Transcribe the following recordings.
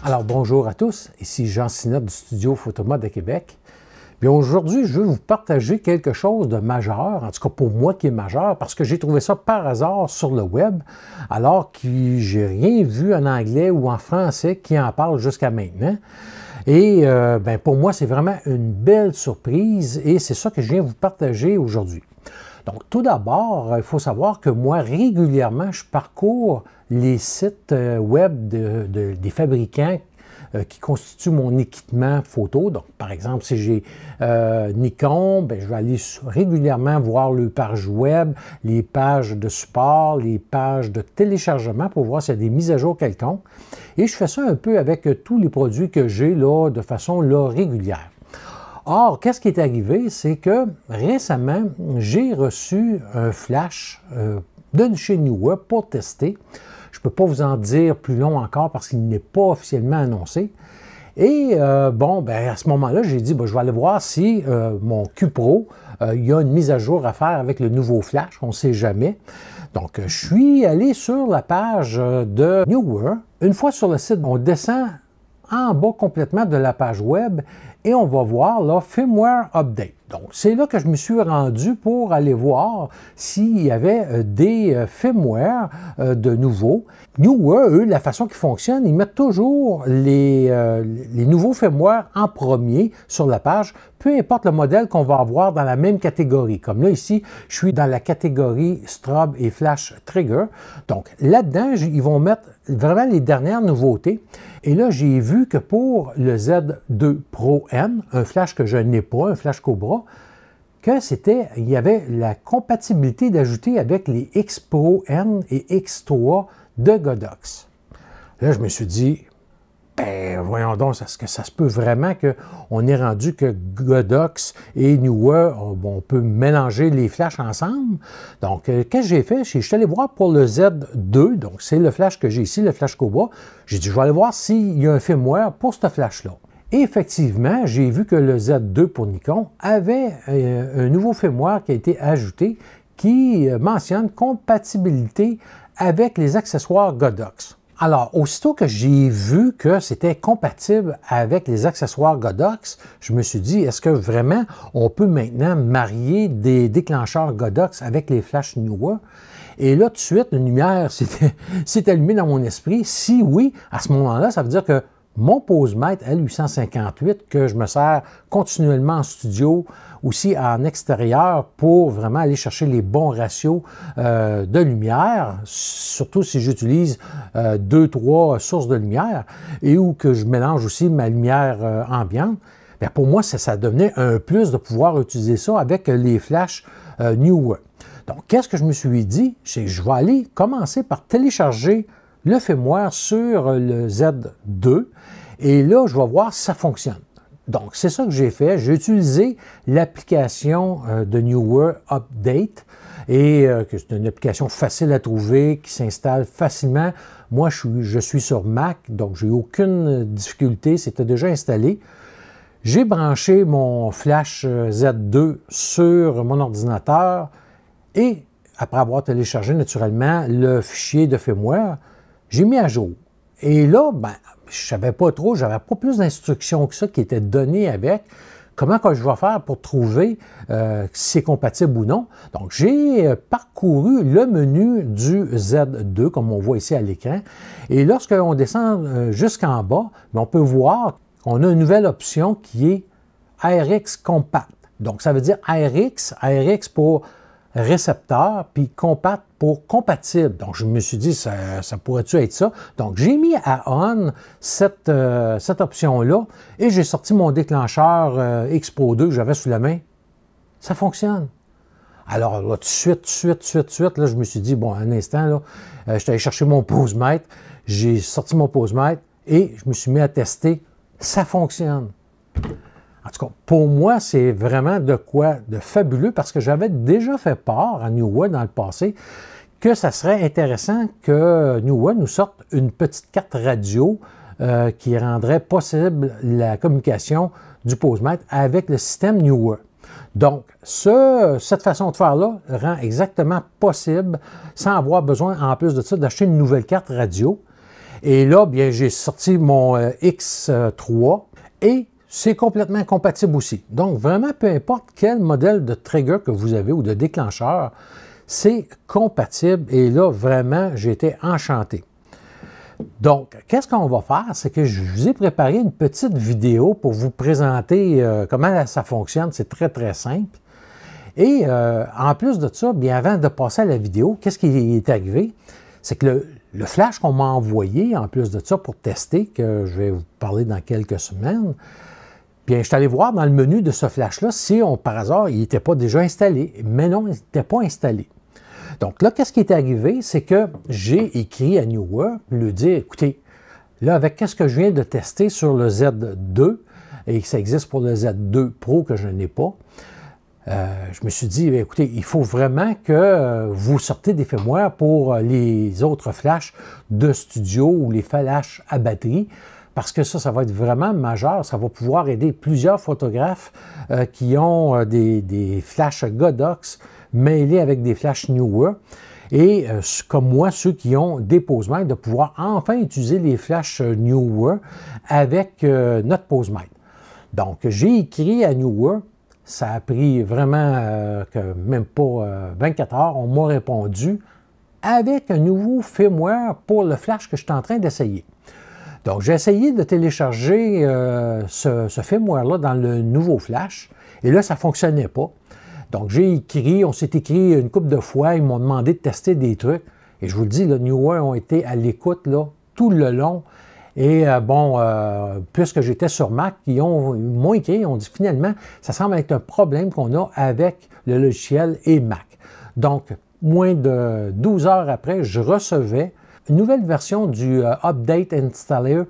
Alors bonjour à tous, ici Jean Sinotte du studio Photomode de Québec. Bien aujourd'hui, je vais vous partager quelque chose de majeur, en tout cas pour moi qui est majeur, parce que j'ai trouvé ça par hasard sur le web, alors que j'ai rien vu en anglais ou en français qui en parle jusqu'à maintenant. Et ben pour moi, c'est vraiment une belle surprise et c'est ça que je viens vous partager aujourd'hui. Donc, tout d'abord, il faut savoir que moi, régulièrement, je parcours les sites web des fabricants qui constituent mon équipement photo. Donc, par exemple, si j'ai Nikon, bien, je vais aller régulièrement voir les pages web, les pages de support, les pages de téléchargement pour voir s'il y a des mises à jour quelconques. Et je fais ça un peu avec tous les produits que j'ai là de façon régulière. Or, qu'est-ce qui est arrivé? C'est que récemment, j'ai reçu un flash de chez Neewer pour tester. Je ne peux pas vous en dire plus long encore parce qu'il n'est pas officiellement annoncé. Et bon, ben, à ce moment-là, j'ai dit, ben, je vais aller voir si mon Q-Pro, il y a une mise à jour à faire avec le nouveau flash, on ne sait jamais. Donc, je suis allé sur la page de Neewer. Une fois sur le site, on descend en bas complètement de la page web et on va voir là, Firmware Update. Donc, c'est là que je me suis rendu pour aller voir s'il y avait des firmware de nouveaux. Neewer, eux, la façon qu'ils fonctionnent, ils mettent toujours les nouveaux firmware en premier sur la page, peu importe le modèle qu'on va avoir dans la même catégorie. Comme là, ici, je suis dans la catégorie Strobe et Flash Trigger. Donc, là-dedans, ils vont mettre vraiment les dernières nouveautés. Et là, j'ai vu que pour le Z2 Pro N, un flash que je n'ai pas, un flash Cobra, il y avait la compatibilité d'ajouter avec les X Pro N et X3 de Godox. Là, je me suis dit, ben, voyons donc, est-ce que ça se peut vraiment qu'on est rendu que Godox et Neewer, on peut mélanger les flashs ensemble? Donc, qu'est-ce que j'ai fait? Je suis allé voir pour le Z2, donc c'est le flash que j'ai ici, le flash Cobra. J'ai dit, je vais aller voir s'il y a un firmware pour ce flash-là. Et effectivement, j'ai vu que le Z2 pour Nikon avait un nouveau firmware qui a été ajouté qui mentionne compatibilité avec les accessoires Godox. Alors, aussitôt que j'ai vu que c'était compatible avec les accessoires Godox, je me suis dit, est-ce que vraiment on peut maintenant marier des déclencheurs Godox avec les flashs Neewer? Et là, tout de suite, une lumière s'est allumée dans mon esprit. Si oui, à ce moment-là, ça veut dire que mon pose-mètre L858, que je me sers continuellement en studio, aussi en extérieur, pour vraiment aller chercher les bons ratios de lumière, surtout si j'utilise 2-3 sources de lumière, et où que je mélange aussi ma lumière ambiante, bien pour moi, ça devenait un plus de pouvoir utiliser ça avec les flashs Neewer. Donc, qu'est-ce que je me suis dit? C'est que je vais aller commencer par télécharger le firmware sur le Z2 et là, je vais voir si ça fonctionne. Donc, c'est ça que j'ai fait. J'ai utilisé l'application de Neewer Update et c'est une application facile à trouver qui s'installe facilement. Moi, je suis sur Mac, donc j'ai eu aucune difficulté. C'était déjà installé. J'ai branché mon flash Z2 sur mon ordinateur et après avoir téléchargé naturellement le fichier de firmware, j'ai mis à jour. Et là, ben, je ne savais pas trop, je n'avais pas plus d'instructions que ça qui étaient données avec comment que je vais faire pour trouver si c'est compatible ou non. Donc, j'ai parcouru le menu du Z2, comme on voit ici à l'écran. Et lorsqu'on descend jusqu'en bas, ben, on peut voir qu'on a une nouvelle option qui est ARX Compact. Donc, ça veut dire ARX pour récepteur, puis compact pour compatible. Donc, je me suis dit, ça pourrait-tu être ça? Donc, j'ai mis à on cette option-là et j'ai sorti mon déclencheur X Pro 2 que j'avais sous la main. Ça fonctionne. Alors, là, tout de suite, là, je me suis dit, bon, un instant, là, je suis allé chercher mon pose-mètre, j'ai sorti mon pose-mètre et je me suis mis à tester. Ça fonctionne. En tout cas, pour moi, c'est vraiment de quoi de fabuleux parce que j'avais déjà fait part à Neewer dans le passé que ça serait intéressant que Neewer nous sorte une petite carte radio qui rendrait possible la communication du posemètre avec le système Neewer. Donc, cette façon de faire-là rend exactement possible, sans avoir besoin, en plus de ça, d'acheter une nouvelle carte radio. Et là, bien, j'ai sorti mon X3 et c'est complètement compatible aussi. Donc, vraiment, peu importe quel modèle de trigger que vous avez ou de déclencheur, c'est compatible. Et là, vraiment, j'ai été enchanté. Donc, qu'est-ce qu'on va faire? C'est que je vous ai préparé une petite vidéo pour vous présenter comment ça fonctionne. C'est très, très simple. Et en plus de ça, bien avant de passer à la vidéo, qu'est-ce qui est arrivé? C'est que le flash qu'on m'a envoyé, en plus de ça, pour tester, que je vais vous parler dans quelques semaines, bien, je suis allé voir dans le menu de ce flash-là si, par hasard, il n'était pas déjà installé. Mais non, il n'était pas installé. Donc là, qu'est-ce qui est arrivé? C'est que j'ai écrit à Neewer pour lui dire, écoutez, là, avec qu'est-ce que je viens de tester sur le Z2, et que ça existe pour le Z2 Pro que je n'ai pas, je me suis dit, écoutez, il faut vraiment que vous sortez des firmware pour les autres flashs de studio ou les flashs à batterie, parce que ça va être vraiment majeur. Ça va pouvoir aider plusieurs photographes qui ont des flashs Godox mêlés avec des flashs Neewer. Et comme moi, ceux qui ont des posemètres, de pouvoir enfin utiliser les flashs Neewer avec notre posemètre. Donc, j'ai écrit à Neewer. Ça a pris vraiment même pas 24 heures. On m'a répondu avec un nouveau firmware pour le flash que je suis en train d'essayer. Donc, j'ai essayé de télécharger ce firmware-là dans le nouveau flash. Et là, ça ne fonctionnait pas. Donc, on s'est écrit une couple de fois. Ils m'ont demandé de tester des trucs. Et je vous le dis, Neewer ont été à l'écoute tout le long. Et puisque j'étais sur Mac, ils m'ont écrit, ils ont dit finalement, ça semble être un problème qu'on a avec le logiciel et Mac. Donc, moins de 12 heures après, je recevais une nouvelle version du Update Installer.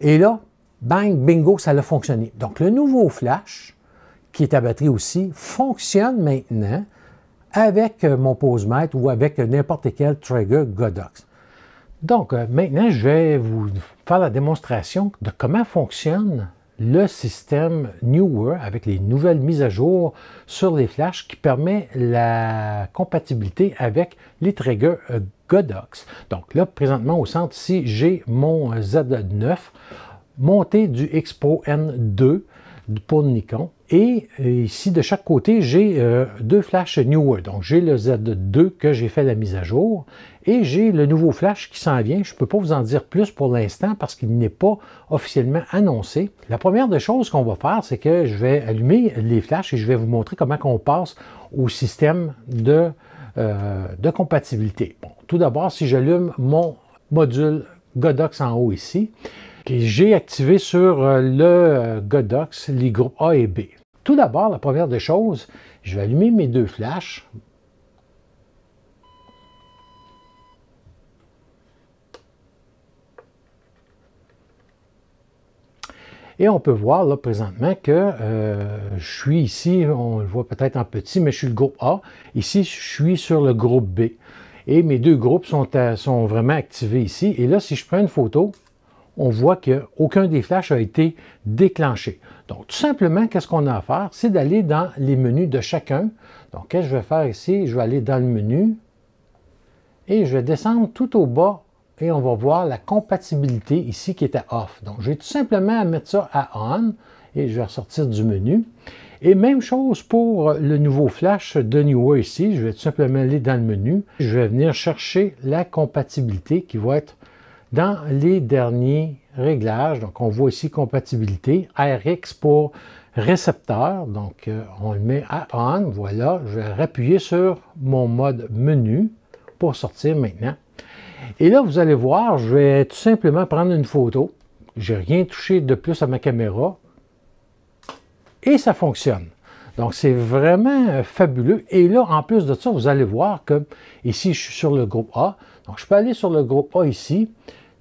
Et là, bang, bingo, ça a fonctionné. Donc, le nouveau flash, qui est à batterie aussi, fonctionne maintenant avec mon posemètre ou avec n'importe quel trigger Godox. Donc, maintenant, je vais vous faire la démonstration de comment fonctionne le système Neewer avec les nouvelles mises à jour sur les flashs qui permet la compatibilité avec les triggers Godox. Donc là, présentement au centre, ici, j'ai mon Z9 monté du X-Pro N2 pour Nikon. Et ici, de chaque côté, j'ai deux flashs Neewer. Donc, j'ai le Z2 que j'ai fait la mise à jour et j'ai le nouveau flash qui s'en vient. Je ne peux pas vous en dire plus pour l'instant parce qu'il n'est pas officiellement annoncé. La première des choses qu'on va faire, c'est que je vais allumer les flashs et je vais vous montrer comment on passe au système de compatibilité. Bon, tout d'abord, si j'allume mon module Godox en haut ici, j'ai activé sur le Godox les groupes A et B. Tout d'abord, la première des choses, je vais allumer mes deux flashs. Et on peut voir là présentement que je suis ici, on le voit peut-être en petit, mais je suis le groupe A. Ici, je suis sur le groupe B. Et mes deux groupes sont vraiment activés ici. Et là, si je prends une photo, on voit qu'aucun des flashs a été déclenché. Donc, tout simplement, qu'est-ce qu'on a à faire? C'est d'aller dans les menus de chacun. Donc, qu'est-ce que je vais faire ici? Je vais aller dans le menu et je vais descendre tout au bas et on va voir la compatibilité ici qui est à off. Donc, j'ai tout simplement à mettre ça à on et je vais ressortir du menu. Et même chose pour le nouveau flash de Neewer ici. Je vais tout simplement aller dans le menu. Je vais venir chercher la compatibilité qui va être dans les derniers réglages. Donc, on voit ici compatibilité, RX pour récepteur. Donc, on le met à on. Voilà, je vais appuyer sur mon mode menu pour sortir maintenant. Et là, vous allez voir, je vais tout simplement prendre une photo. Je n'ai rien touché de plus à ma caméra. Et ça fonctionne. Donc, c'est vraiment fabuleux. Et là, en plus de ça, vous allez voir que ici, je suis sur le groupe A. Donc, je peux aller sur le groupe A ici.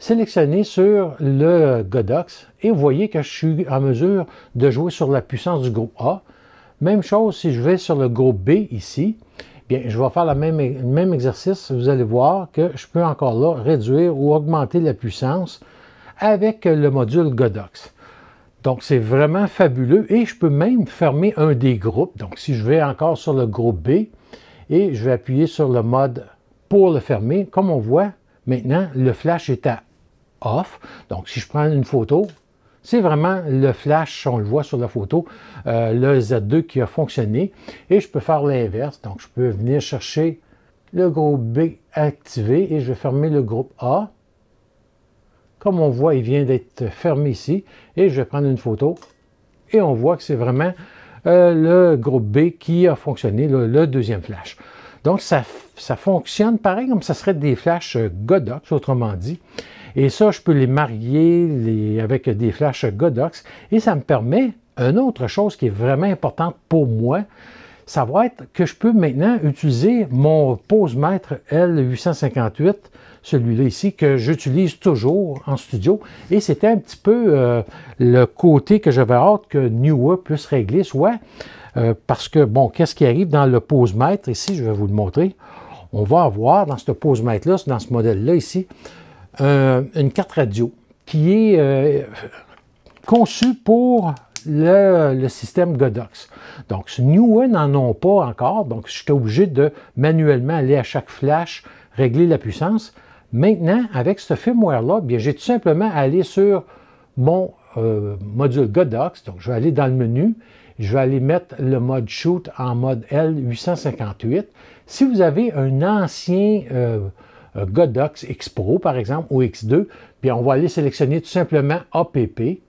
sélectionner sur le Godox et vous voyez que je suis en mesure de jouer sur la puissance du groupe A. Même chose si je vais sur le groupe B ici, bien, je vais faire le même exercice. Vous allez voir que je peux encore là réduire ou augmenter la puissance avec le module Godox. Donc, c'est vraiment fabuleux et je peux même fermer un des groupes. Donc, si je vais encore sur le groupe B et je vais appuyer sur le mode pour le fermer, comme on voit, maintenant, le flash est à off. Donc, si je prends une photo, c'est vraiment le flash, on le voit sur la photo, le Z2 qui a fonctionné. Et je peux faire l'inverse. Donc, je peux venir chercher le groupe B activé et je vais fermer le groupe A. Comme on voit, il vient d'être fermé ici. Et je vais prendre une photo. Et on voit que c'est vraiment le groupe B qui a fonctionné, le deuxième flash. Donc, ça fonctionne pareil comme ça serait des flashs Godox, autrement dit. Et ça, je peux les marier avec des flashs Godox. Et ça me permet une autre chose qui est vraiment importante pour moi. Ça va être que je peux maintenant utiliser mon pose-mètre L858, celui-là ici, que j'utilise toujours en studio. Et c'était un petit peu le côté que j'avais hâte que Neewer puisse régler, soit parce que, bon, qu'est-ce qui arrive dans le pose-mètre ici, je vais vous le montrer. On va avoir dans ce pose-mètre-là, dans ce modèle-là ici, une carte radio qui est conçue pour le système Godox. Donc, ce Neewer n'en ont pas encore, donc j'étais obligé de manuellement aller à chaque flash, régler la puissance. Maintenant, avec ce firmware-là, bien, j'ai tout simplement à aller sur mon module Godox. Donc, je vais aller dans le menu, je vais aller mettre le mode Shoot en mode L858. Si vous avez un ancien Godox X Pro, par exemple, ou X2, bien, on va aller sélectionner tout simplement APP.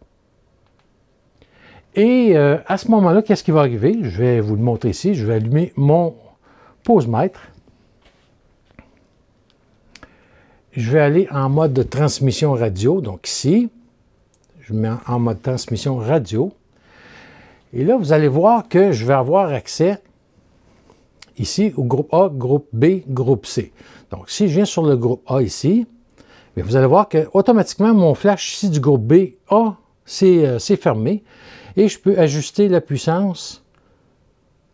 Et à ce moment-là, qu'est-ce qui va arriver? Je vais vous le montrer ici. Je vais allumer mon pose-mètre. Je vais aller en mode de transmission radio. Donc ici, je mets en mode transmission radio. Et là, vous allez voir que je vais avoir accès ici au groupe A, groupe B, groupe C. Donc si je viens sur le groupe A ici, vous allez voir que automatiquement mon flash ici du groupe B A, c'est fermé. Et je peux ajuster la puissance,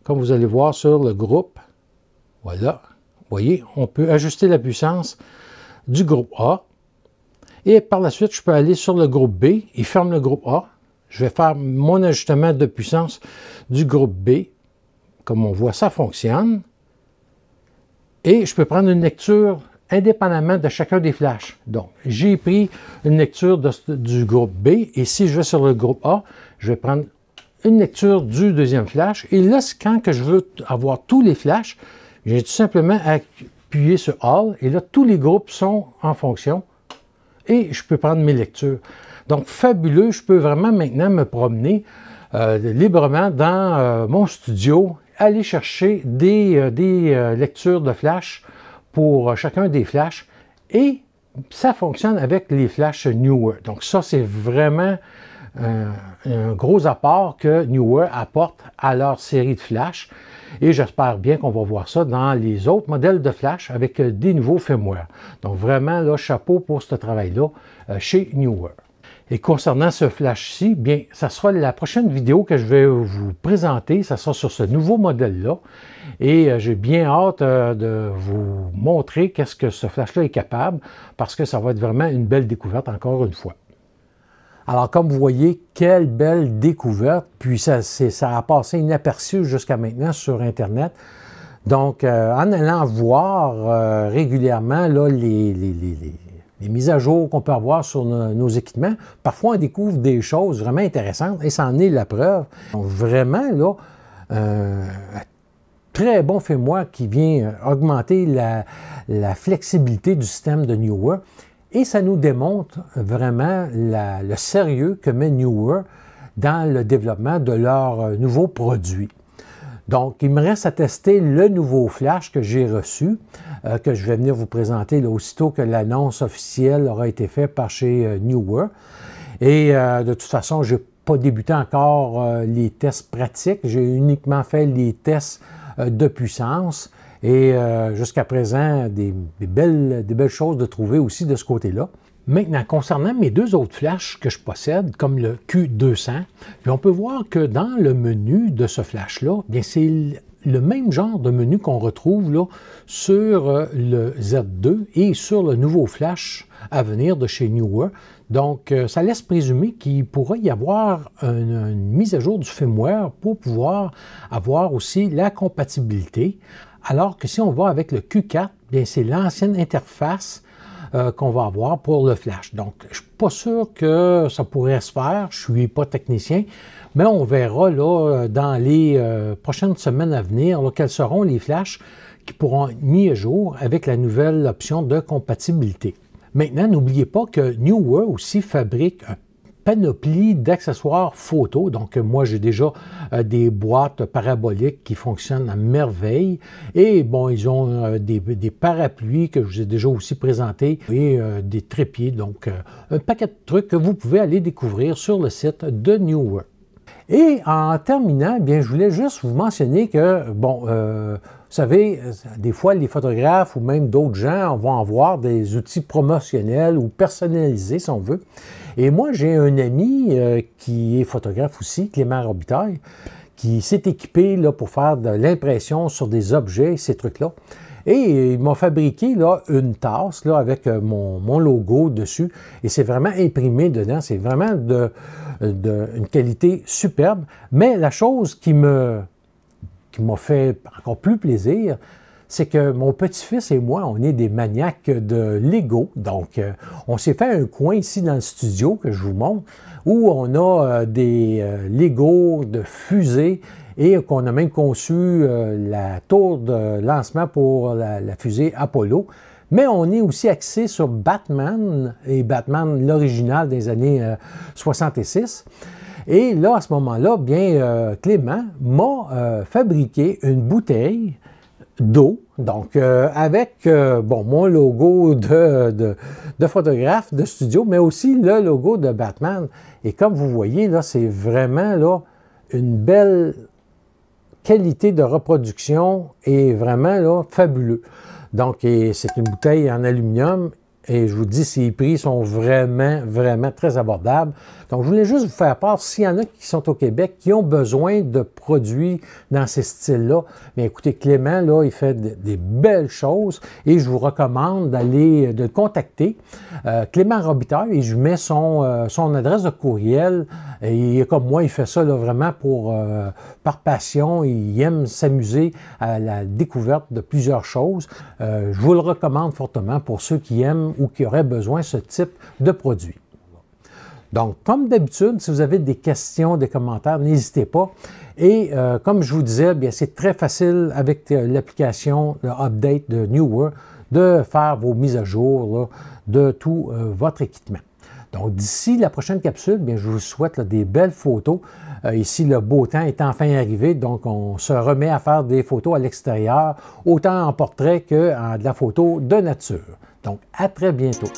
comme vous allez voir sur le groupe. Voilà. Vous voyez, on peut ajuster la puissance du groupe A. Et par la suite, je peux aller sur le groupe B. Il ferme le groupe A. Je vais faire mon ajustement de puissance du groupe B. Comme on voit, ça fonctionne. Et je peux prendre une lecture indépendamment de chacun des flashs. Donc, j'ai pris une lecture du groupe B. Et si je vais sur le groupe A, je vais prendre une lecture du deuxième flash. Et là, quand que je veux avoir tous les flashs, j'ai tout simplement à appuyer sur All. Et là, tous les groupes sont en fonction. Et je peux prendre mes lectures. Donc, fabuleux. Je peux vraiment maintenant me promener librement dans mon studio, aller chercher des lectures de flash pour chacun des flashs. Et ça fonctionne avec les flashs Neewer. Donc, ça, c'est vraiment un gros apport que Neewer apporte à leur série de flash. Et j'espère bien qu'on va voir ça dans les autres modèles de flash avec des nouveaux firmware. Donc vraiment, là, chapeau pour ce travail-là chez Neewer. Et concernant ce flash-ci, bien, ça sera la prochaine vidéo que je vais vous présenter. Ça sera sur ce nouveau modèle-là. Et j'ai bien hâte de vous montrer qu'est-ce que ce flash-là est capable, parce que ça va être vraiment une belle découverte encore une fois. Alors, comme vous voyez, quelle belle découverte, puis ça a passé inaperçu jusqu'à maintenant sur Internet. Donc, en allant voir régulièrement là, les mises à jour qu'on peut avoir sur nos équipements, parfois on découvre des choses vraiment intéressantes, et ça en est la preuve. Donc, vraiment, là, un très bon firmware qui vient augmenter la flexibilité du système de Neewer. Et ça nous démontre vraiment le sérieux que met Neewer dans le développement de leurs nouveaux produits. Donc, il me reste à tester le nouveau flash que j'ai reçu, que je vais venir vous présenter là, aussitôt que l'annonce officielle aura été faite par chez Neewer. Et de toute façon, je n'ai pas débuté encore les tests pratiques. J'ai uniquement fait les tests de puissance. Et jusqu'à présent, des belles choses de trouver aussi de ce côté-là. Maintenant, concernant mes deux autres flashs que je possède, comme le Q200, puis on peut voir que dans le menu de ce flash-là, bien c'est le même genre de menu qu'on retrouve là, sur le Z2 et sur le nouveau flash à venir de chez Neewer. Donc, ça laisse présumer qu'il pourrait y avoir une mise à jour du firmware pour pouvoir avoir aussi la compatibilité. Alors que si on va avec le Q4, bien c'est l'ancienne interface qu'on va avoir pour le flash. Donc, je ne suis pas sûr que ça pourrait se faire, je ne suis pas technicien, mais on verra là, dans les prochaines semaines à venir là, quels seront les flashs qui pourront être mis à jour avec la nouvelle option de compatibilité. Maintenant, n'oubliez pas que Neewer aussi fabrique un panoplie d'accessoires photo. Donc, moi, j'ai déjà des boîtes paraboliques qui fonctionnent à merveille. Et bon, ils ont des parapluies que je vous ai déjà aussi présentés et des trépieds. Donc, un paquet de trucs que vous pouvez aller découvrir sur le site de Neewer. Et en terminant, bien, je voulais juste vous mentionner que, bon, vous savez, des fois, les photographes ou même d'autres gens vont avoir des outils promotionnels ou personnalisés, si on veut. Et moi, j'ai un ami qui est photographe aussi, Clément Robitaille, qui s'est équipé là, pour faire de l'impression sur des objets, ces trucs-là. Et il m'a fabriqué là, une tasse là, avec mon logo dessus. Et c'est vraiment imprimé dedans. C'est vraiment une qualité superbe. Mais la chose qui m'a fait encore plus plaisir, c'est que mon petit-fils et moi, on est des maniaques de Lego. Donc, on s'est fait un coin ici dans le studio que je vous montre, où on a des Lego de fusée et qu'on a même conçu la tour de lancement pour la fusée Apollo. Mais on est aussi axé sur Batman, et Batman l'original des années 66. Et là, à ce moment-là, bien, Clément m'a fabriqué une bouteille d'eau, donc avec bon, mon logo de photographe de studio, mais aussi le logo de Batman. Et comme vous voyez, là, c'est vraiment là, une belle qualité de reproduction et vraiment là, fabuleux. Donc, c'est une bouteille en aluminium. Et je vous dis, ces prix sont vraiment, vraiment très abordables. Donc, je voulais juste vous faire part, s'il y en a qui sont au Québec, qui ont besoin de produits dans ces styles-là, bien écoutez, Clément, là, il fait des belles choses et je vous recommande de le contacter. Clément Robitaille, et je mets son adresse de courriel. Et comme moi, il fait ça là, vraiment par passion. Il aime s'amuser à la découverte de plusieurs choses. Je vous le recommande fortement pour ceux qui aiment ou qui auraient besoin de ce type de produit. Donc, comme d'habitude, si vous avez des questions, des commentaires, n'hésitez pas. Et comme je vous disais, bien, c'est très facile avec l'application Update de Neewer de faire vos mises à jour là, de tout votre équipement. Donc, d'ici la prochaine capsule, bien, je vous souhaite là, des belles photos. Ici, le beau temps est enfin arrivé, donc on se remet à faire des photos à l'extérieur, autant en portrait que de la photo de nature. Donc, à très bientôt.